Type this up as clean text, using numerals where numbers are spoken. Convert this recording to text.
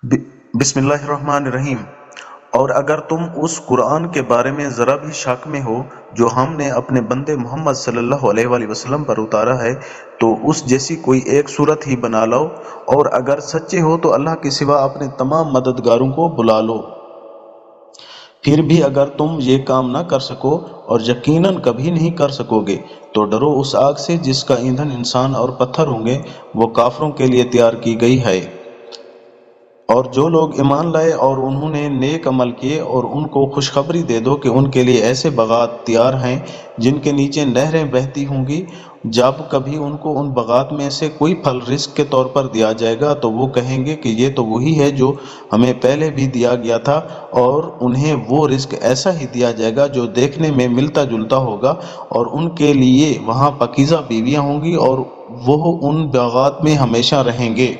بسم اللہ الرحمن الرحیم۔ اور اگر تم اس قرآن کے بارے میں ذرا بھی شک میں ہو جو ہم نے اپنے بندے محمد صلی اللہ علیہ وآلہ وسلم پر اتارا ہے تو اس جیسی کوئی ایک صورت ہی بنا لو، اور اگر سچے ہو تو اللہ کے سوا اپنے تمام مددگاروں کو بلا لو۔ پھر بھی اگر تم یہ کام نہ کر سکو، اور یقیناً کبھی نہیں کر سکو گے، تو ڈرو اس آگ سے جس کا ایندھن انسان اور پتھر ہوں گے، وہ کافروں کے لیے تیار کی گئی ہے۔ اور جو لوگ ایمان لائے اور انہوں نے نیک عمل کیے، اور ان کو خوشخبری دے دو کہ ان کے لیے ایسے باغات تیار ہیں جن کے نیچے نہریں بہتی ہوں گی۔ جب کبھی ان کو ان باغات میں سے کوئی پھل رزق کے طور پر دیا جائے گا تو وہ کہیں گے کہ یہ تو وہی ہے جو ہمیں پہلے بھی دیا گیا تھا، اور انہیں وہ رزق ایسا ہی دیا جائے گا جو دیکھنے میں ملتا جلتا ہوگا، اور ان کے لیے وہاں پاکیزہ بیویاں ہوں گی، اور وہ ان باغات میں ہمیشہ رہیں گے۔